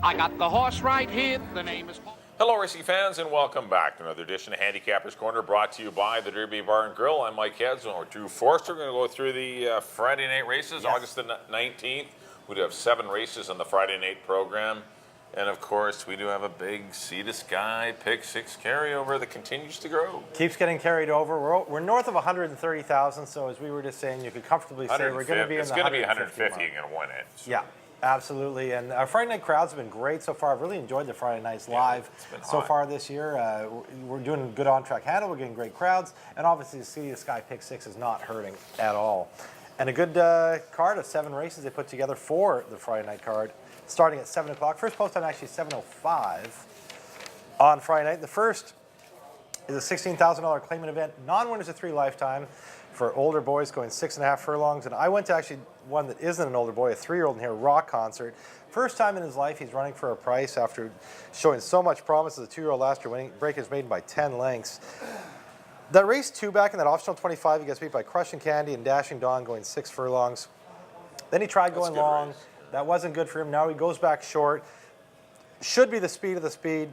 I got the horse right here. The name is Paul. Hello, racing fans, and welcome back to another edition of Handicappers Corner, brought to you by the Derby Bar and Grill. I'm Mike Heads, and we're Drew Forster. We're going to go through the Friday night races, yes. August the 19th. We do have 7 races on the Friday night program. And, of course, we do have a big Sea to Sky Pick 6 carryover that continues to grow. Keeps getting carried over. We're north of 130,000, so as we were just saying, you could comfortably say we're going to be in the 150 It's going to be 150, you're going to win it. So. Yeah. Absolutely, and our Friday night crowds have been great so far. I've really enjoyed the Friday nights live so far this year. We're doing good on-track handle, we're getting great crowds, and obviously the Sea to Sky Pick 6 is not hurting at all. And a good card of 7 races they put together for the Friday night card, starting at 7 o'clock. First post time actually 7:05 on Friday night. The first is a $16,000 claimant event, non-winners of 3 lifetime, for older boys going 6.5 furlongs. And I went to actually one that isn't an older boy, a 3-year-old in here, Rock Concert. First time in his life he's running for a price after showing so much promise as a 2-year-old last year, winning breakers maiden by 10 lengths. That race 2 back in that optional 25, he gets beat by Crushing Candy and Dashing Dawn going 6 furlongs. Then he tried going long. Race. That wasn't good for him. Now he goes back short. Should be the speed of the speed.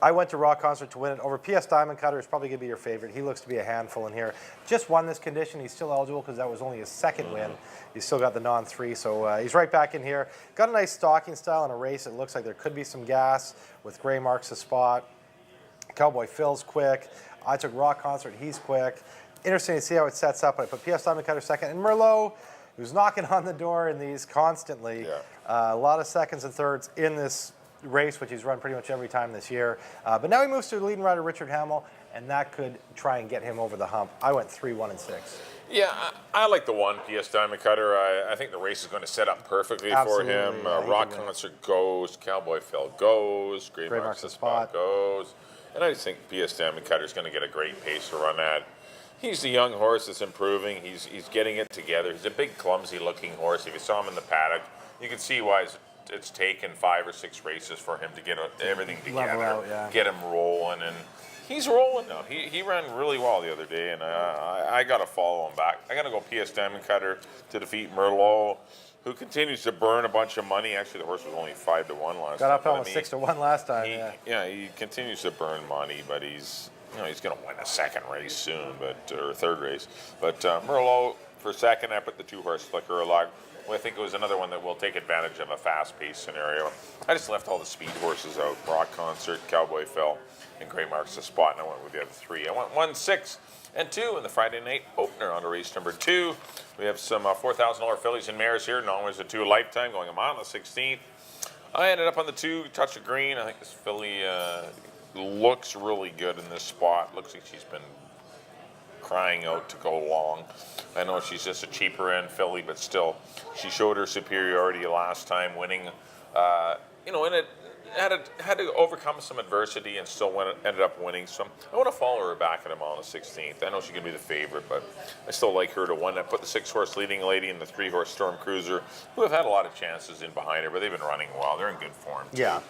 I went to Rock Concert to win it over PS Diamond Cutter. Is probably going to be your favorite. He looks to be a handful in here. Just won this condition. He's still eligible because that was only his 2nd win. He's still got the non-3, so he's right back in here. Got a nice stalking style in a race. It looks like there could be some gas with Gray Marks a spot. Cowboy Phil's quick. I took Rock Concert. He's quick. Interesting to see how it sets up. I put PS Diamond Cutter 2nd. And Merlot, who's knocking on the door in these constantly. Yeah. A lot of 2nds and 3rds in this race, which he's run pretty much every time this year. But now he moves to the leading rider, Richard Hamill, and that could try and get him over the hump. I went 3, 1, and 6. Yeah, I like the 1, PS Diamond Cutter. I think the race is going to set up perfectly for him. Rock Concert goes, Cowboy Phil goes, Gray Marks the Spot goes. And I just think PS Diamond Cutter is going to get a great pace to run at. He's the young horse that's improving. He's getting it together. He's a big, clumsy-looking horse. If you saw him in the paddock, you can see why it's taken 5 or 6 races for him to get everything together, get him rolling, and he's rolling now. He ran really well the other day, and I got to follow him back. I got to go PS Diamond Cutter to defeat Merlot, who continues to burn a bunch of money. Actually, the horse was only 5 to 1 last time. Got up almost 6 to 1 last time. He continues to burn money, but he's going to win a 2nd race soon, or 3rd race. But Merlot for 2nd, I put the 2-horse Slicker Along. Well, I think it was another one that will take advantage of a fast-paced scenario. I just left all the speed horses out: Rock Concert, Cowboy Phil, and Gray Marks the Spot, and I went with the other 3. I went 1, 6, and 2 in the Friday night opener on to race number 2. We have some $4,000 fillies and mares here. Non-winners of 2 lifetime, going a mile on the 16th. I ended up on the 2, Touch of Green. I think this filly looks really good in this spot. Looks like she's been crying out to go long. I know she's just a cheaper end filly, but still, she showed her superiority last time, winning. And it had to overcome some adversity and still ended up winning. So I want to follow her back at a mile on the 16th. I know she can be the favorite, but I still like her to win. I put the 6-horse Leading Lady and the 3-horse Storm Cruiser, who have had a lot of chances in behind her, but they've been running well. They're in good form too. Yeah.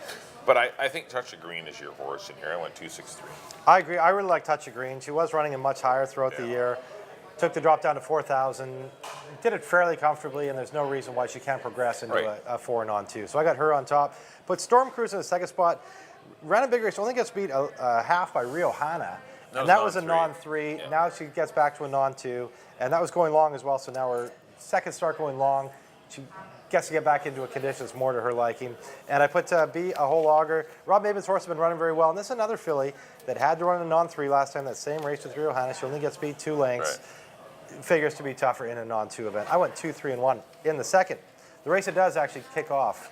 But I think Touch of Green is your horse in here. I went 2, 6, 3. I agree. I really like Touch of Green. She was running it much higher throughout the year. Took the drop down to 4,000. Did it fairly comfortably, and there's no reason why she can't progress into a 4 and on 2. So I got her on top. Put Storm Cruise in the 2nd spot. Ran a big race. Only gets beat a half by Rio Hana. And that was a non-3. Yeah. Now she gets back to a non-2. And that was going long as well. So now her 2nd start going long. She gets to get back into a condition that's more to her liking. And I put B, a whole auger. Rob Maben's horse has been running very well. And this is another filly that had to run a non-3 last time, that same race with Rio Hana. She only gets beat 2 lengths. Figures to be tougher in a non-2 event. I went 2, 3, and 1 in the 2nd. The race it does actually kick off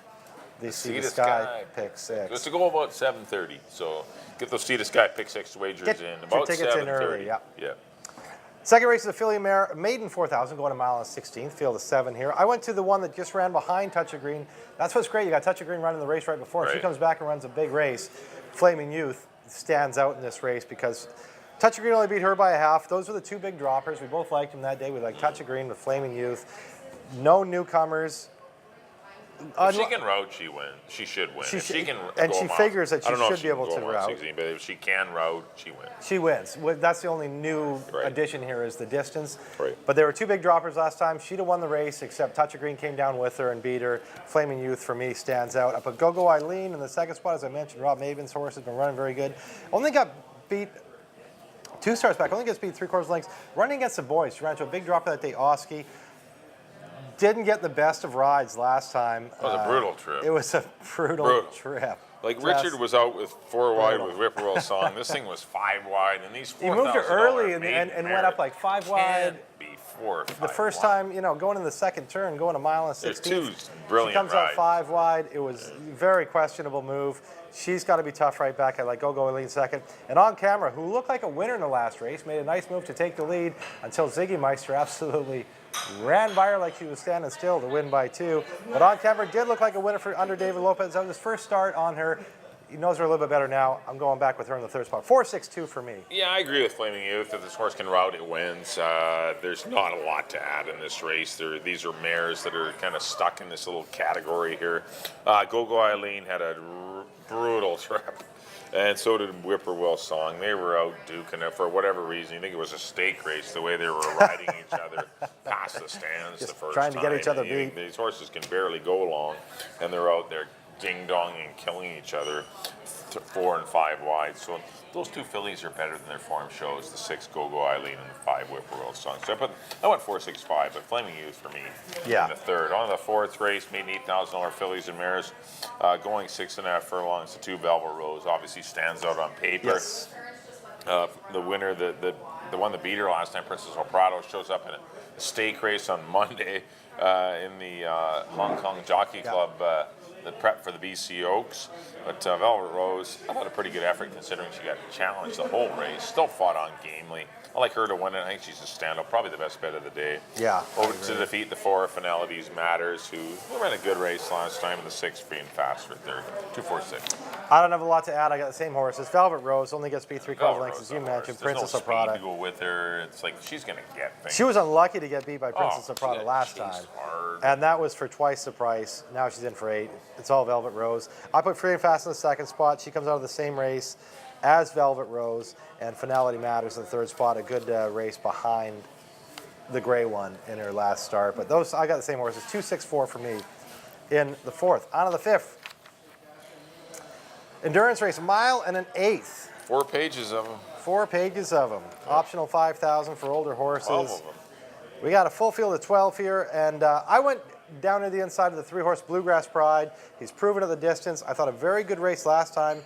the Sea to Sky Pick 6. It's to go about 7:30. So get those Sea to Sky Pick 6 wagers in about 7:30. Yeah. Second race is a filly mare, maiden 4,000, going a mile on 16th, field of 7 here. I went to the one that just ran behind Touch of Green. That's what's great. You got Touch of Green running the race right before. She comes back and runs a big race. Flaming Youth stands out in this race because Touch of Green only beat her by a half. Those were the 2 big droppers. We both liked them that day. We liked Touch of Green with Flaming Youth. No newcomers. If she can route, she wins. She should win. If she can and go she a mile, figures that I don't know she if should be able can to go a mile route. 16, but if she can route, she wins. She wins. Well, that's the only new Right. addition here is the distance. Right. But there were two big droppers last time. She'd have won the race, except Touch of Green came down with her and beat her. Flaming Youth, for me, stands out. Up at Go-Go Eileen in the second spot, as I mentioned, Rob Maven's horse has been running very good. Only got beat 2 starts back, only gets beat 3/4 lengths. Running against the boys, she ran into a big drop that day, Oski. Didn't get the best of rides last time. It was a brutal trip. It was a brutal trip. Like Richard was out with 4 wide with Whippoorwill Song. This thing was 5 wide, and these He moved her early and went up like 5 wide. Be 4 or 5 The first wide. time, going in the second turn, going a mile and 16. There's 2 brilliant She comes rides. out 5 wide. It was a very questionable move. She's got to be tough right back. I like Go-Go Eileen second. And on camera, who looked like a winner in the last race, made a nice move to take the lead until Ziggy Meister absolutely ran by her like she was standing still to win by 2. But on camera, did look like a winner for under David Lopez. That was his first start on her. He knows her a little bit better now. I'm going back with her in the third spot. 4-6-2 for me. Yeah, I agree with Flaming Youth. If this horse can route, it wins. There's not a lot to add in this race. These are mares that are kind of stuck in this little category here. Go-Go Eileen had a brutal trip, and so did Whippoorwill Song. They were out duking it for whatever reason. You think it was a stake race, the way they were riding each other past the stands Just the first trying to time. get each other You think beat. These horses can barely go along, and they're out there ding-donging and killing each other 4 and 5 wide. So those 2 fillies are better than their form shows, the 6 Go-Go Eileen and the 5 Whippoorwill Song. So I went 4-6-5, but Flaming Youth for me Yeah. in the third. On the fourth race, made $8,000 fillies and mares, going 6.5 furlongs. The 2 Velvet Rose obviously stands out on paper. Yes. The winner, the one that beat her last time, Princess El Prado, shows up in a stake race on Monday in the Hong Kong Jockey Club, the prep for the BC Oaks. But Velvet Rose, I thought a pretty good effort considering she got challenged the whole race. Still fought on gamely. I like her to win it. I think she's a standout, probably the best bet of the day. Yeah. Over to defeat the 4 Finalities Matters, who ran a good race last time in the 6 being fast for third. 2-4-6. I don't have a lot to add. I got the same horses. Velvet Rose only gets beat 3/4 Velvet lengths, Rose, as you of course. mentioned. There's Princess no of Prada. speed to go with her. It's like she's going to get things. She was unlucky to get beat by Princess of she Prada got last chased time. hard. And that was for twice the price. Now she's in for 8. It's all Velvet Rose. I put Free and Fast in the second spot. She comes out of the same race as Velvet Rose. And Finality Matters in the third spot. A good race behind the gray one in her last start. But those, I got the same horses. 2-6-4 for me in the fourth. On to the fifth. Endurance race, 1 mile and an 1/8. 4 pages of them. 4 pages of them. Optional 5,000 for older horses. 12 of them. We got a full field of 12 here, and I went down to the inside of the 3-horse Bluegrass Pride. He's proven at the distance. I thought a very good race last time.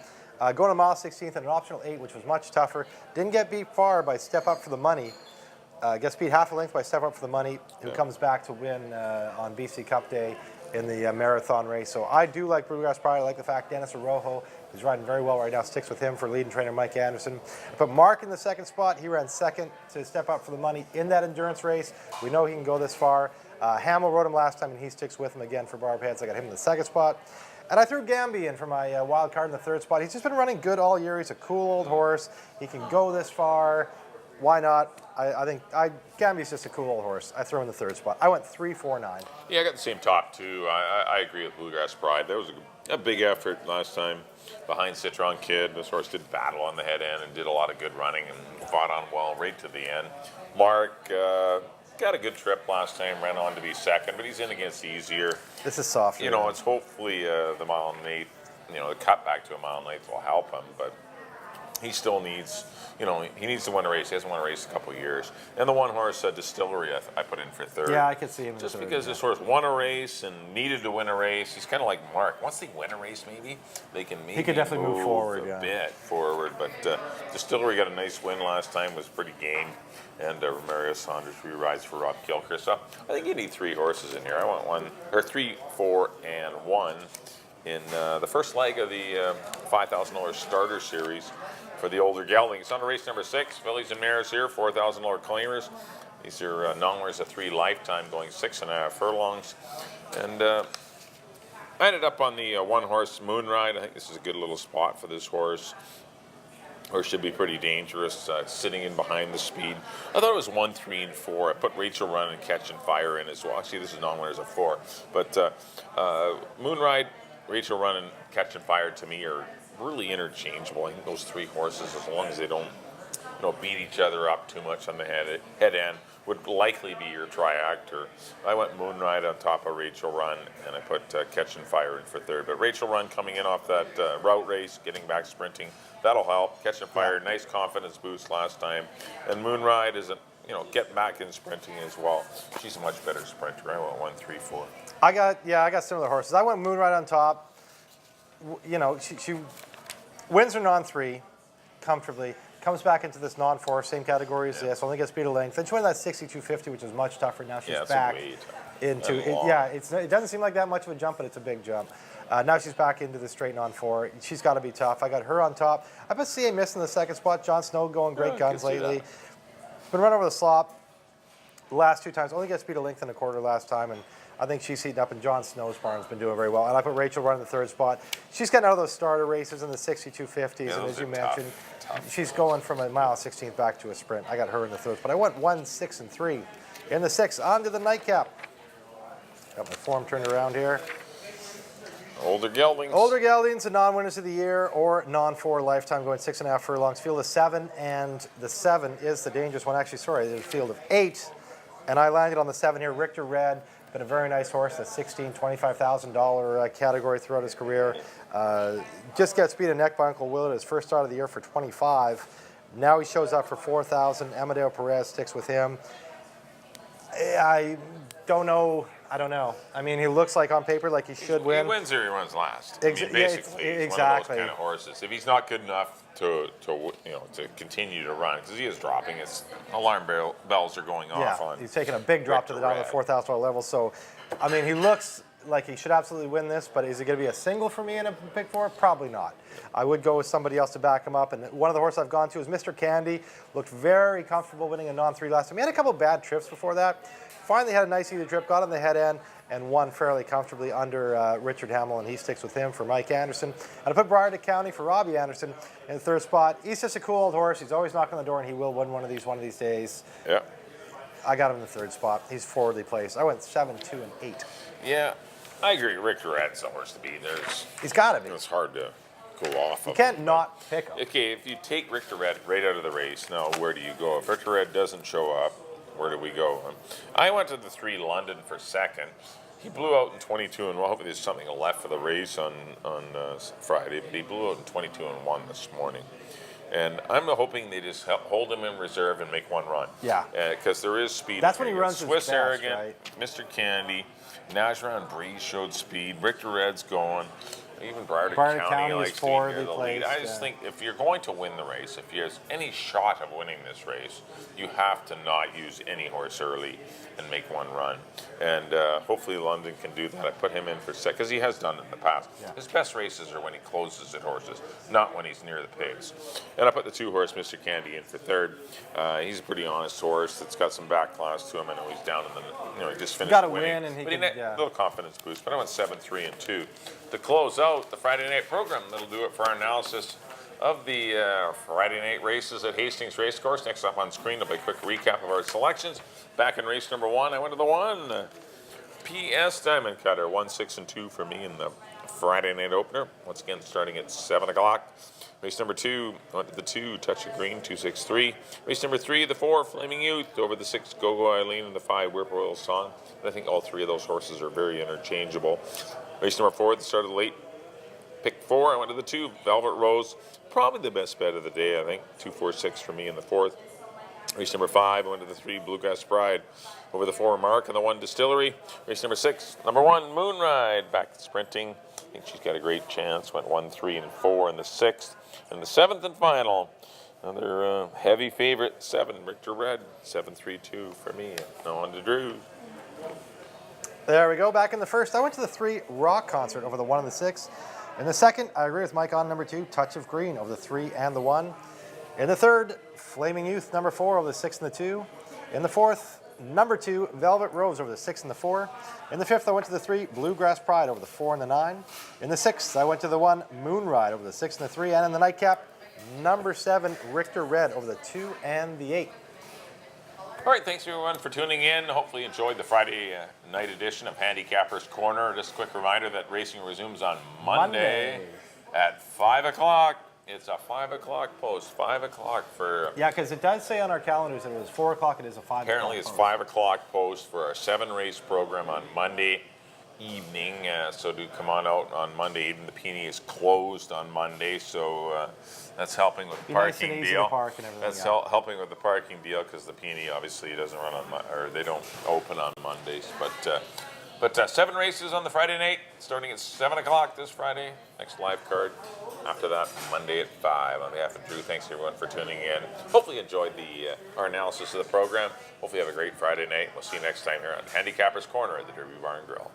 Going a mile 16th and an optional 8, which was much tougher. Didn't get beat far by Step Up for the Money. Gets beat half a length by Step Up for the Money, who comes back to win on BC Cup Day in the marathon race. So I do like Bluegrass Pride. I like the fact Dennis Arrojo is riding very well right now. Sticks with him for leading trainer Mike Anderson. I put Mark in the second spot. He ran second to Step Up for the Money in that endurance race. We know he can go this far. Hamill rode him last time, and he sticks with him again for Barb Heads. I got him in the second spot. And I threw Gamby in for my wild card in the third spot. He's just been running good all year. He's a cool old horse. He can go this far. Why not? I think Gamby's just a cool old horse. I throw him in the third spot. I went 3-4-9. Yeah, I got the same top 2. I agree with Bluegrass Pride. That was a big effort last time behind Citron Kid. This horse did battle on the head end and did a lot of good running and fought on well right to the end. Mark got a good trip last time, ran on to be second, but he's in against easier. This is soft. You know, it's hopefully the mile and 8, the cut back to a mile and 8 will help him, but he still needs, he needs to win a race. He hasn't won a race in a couple of years. And the one horse Distillery I put in for third. Yeah, I could see him. Just because this horse won a race and needed to win a race. He's kind of like Mark. Once they win a race, maybe they can maybe he could definitely move forward. a bit forward. But Distillery got a nice win last time. Was pretty game. And Romario Saunders rides for Rob Kilker. So I think you need 3 horses in here. I want 3, 4, and 1 in the first leg of the $5,000 starter series for the older geldings. On to race number 6, fillies and mares here, $4,000 claimers. These are non-winners of 3 lifetime, going 6.5 furlongs. And I ended up on the 1-horse Moonride. I think this is a good little spot for this horse. Or should be pretty dangerous, sitting in behind the speed. I thought it was 1, 3, and 4. I put Rachel Run and Catch and Fire in as well. Actually, this is non-winners of 4. But Moonride, Rachel Run, and Catch and Fire to me are really interchangeable. I think those 3 horses, as long as they don't beat each other up too much on the head end, would likely be your triactor. I went Moonride on top of Rachel Run, and I put Catch and Fire in for third. But Rachel Run coming in off that route race, getting back sprinting, that'll help. Catch and Fire, nice confidence boost last time. And Moonride is get back in sprinting as well. She's a much better sprinter. I went 1, 3, 4. I got similar horses. I went Moonride on top. She wins her non-3 comfortably. Comes back into this non-4, same category as this, only gets speed of length. Then she went that 62.50, which is much tougher. Now she's back into it. It doesn't seem like that much of a jump, but it's a big jump. Now she's back into the straight non-4. She's got to be tough. I got her on top. I put CA missing the second spot. John Snow going great guns lately. Been run over the slop the last 2 times. Only got speed of length in a quarter last time, and I think she's heating up, and John Snow's barn's been doing very well. And I put Rachel Run in the third spot. She's getting out of those starter races in the 62.50s, and as you mentioned, she's going from a mile 16th back to a sprint. I got her in the third spot. I went 1, 6, and 3 in the 6. On to the nightcap. Got my form turned around here. Older geldings. Older geldings, the non-winners of the year or non-4 lifetime, going 6.5 furlongs. Field of 7, and the 7 is the dangerous one. Actually, sorry, there's a field of 8, and I landed on the 7 here. Richter Red. Been a very nice horse, a $16,000, $25,000 category throughout his career. Just got speed of neck by Uncle Willard, his first start of the year for 25. Now he shows up for 4,000. Amadeo Perez sticks with him. I don't know. I mean, he looks like on paper like he should win. He wins or he runs last. I mean, basically, he's one of those kind of horses. If he's not good enough to continue to run, because he is dropping, his alarm bells are going off on. He's taking a big drop to the down to the $4,000 level. So, I mean, he looks like he should absolutely win this, but is it going to be a single for me in a pick 4? Probably not. I would go with somebody else to back him up. And one of the horses I've gone to is Mr. Candy. Looked very comfortable winning a non-3 last time. He had a couple bad trips before that. Finally had a nice easy trip, got on the head end, and won fairly comfortably under Richard Hamill, and he sticks with him for Mike Anderson. And I put Briarton County for Robbie Anderson in the third spot. He's just a cool old horse. He's always knocking on the door, and he will win one of these days. Yeah. I got him in the third spot. He's forwardly placed. I went 7, 2, and 8. Yeah, I agree. Richter Red's the horse to beat. He's got to be. It's hard to go off. You can't not pick him. Okay, if you take Richter Red right out of the race, now where do you go? If Richter Red doesn't show up, where do we go? I went to the 3 London for second. He blew out in 22 and 1. Hopefully there's something left for the race on Friday, but he blew out in 22 and 1 this morning. And I'm hoping they just hold him in reserve and make one run. Yeah. Because there is speed. That's when he runs Swiss his best, Arrogant, right? Mr. Candy, Najran Breeze showed speed. Richter Red's going. Even Briarton County likes to be near the lead. I just think if you're going to win the race, if there's any shot of winning this race, you have to not use any horse early and make one run. And hopefully London can do that. I put him in for second, because he has done it in the past. Yeah. His best races are when he closes at horses, not when he's near the pigs. And I put the 2 horse, Mr. Candy, in for third. He's a pretty honest horse that's got some back class to him. I know he's down in the, he just finished got to winning. win, and he a little confidence boost. But I went 7, 3, and 2 to close out the Friday night program. That'll do it for our analysis of the Friday night races at Hastings Racecourse. Next up on screen will be a quick recap of our selections. Back in race number 1, I went to the 1 PS Diamond Cutter, 1, 6, and 2 for me in the Friday night opener. Once again, starting at 7 o'clock. Race number 2, went to the 2, Touch of Green, 2, 6, 3. Race number 3, the 4, Flaming Youth, over the 6, Go-Go Eileen, and the 5, Whippoorwill Song. And I think all 3 of those horses are very interchangeable. Race number 4, the start of the late pick 4, I went to the 2, Velvet Rose. Probably the best bet of the day, I think. 2, 4, 6 for me in the 4th. Race number 5, I went to the 3, Bluegrass Pride, over the 4, Mark, and the 1, Distillery. Race number 6, number 1, Moonride, back sprinting. I think she's got a great chance. Went 1, 3, and 4 in the 6th. And the 7th and final, another heavy favorite, 7, Richter Red, 7, 3, 2 for me. Now on to Drew. There we go. Back in the 1st, I went to the 3, Rock Concert, over the 1 and the 6. In the 2nd, I agree with Mike on number 2, Touch of Green, over the 3 and the 1. In the 3rd, Flaming Youth, number 4, over the 6 and the 2. In the 4th, number 2, Velvet Rose, over the 6 and the 4. In the 5th, I went to the 3, Bluegrass Pride, over the 4 and the 9. In the 6th, I went to the 1, Moonride, over the 6 and the 3. And in the nightcap, Number 7, Richter Red over the 2 and the 8. All right, thanks everyone for tuning in. Hopefully you enjoyed the Friday night edition of Handicappers Corner. Just a quick reminder that racing resumes on Monday. At 5 o'clock. It's a 5 o'clock post. 5 o'clock for... Yeah, because it does say on our calendars that it was 4 o'clock. It is a 5 Apparently it's 5 o'clock post for our 7-race program on Monday evening. So do come on out on Monday evening. The Peony is closed on Monday, so that's helping with the parking nice and easy deal. to park and everything, That's helping with the parking deal because the Peony obviously doesn't run on or they don't open on Mondays. But 7 races on the Friday night, starting at 7 o'clock this Friday. Next live card. After that, Monday at 5. On behalf of Drew, thanks everyone for tuning in. Hopefully you enjoyed our analysis of the program. Hopefully you have a great Friday night. We'll see you next time here on Handicappers Corner at the Derby Bar and Grill.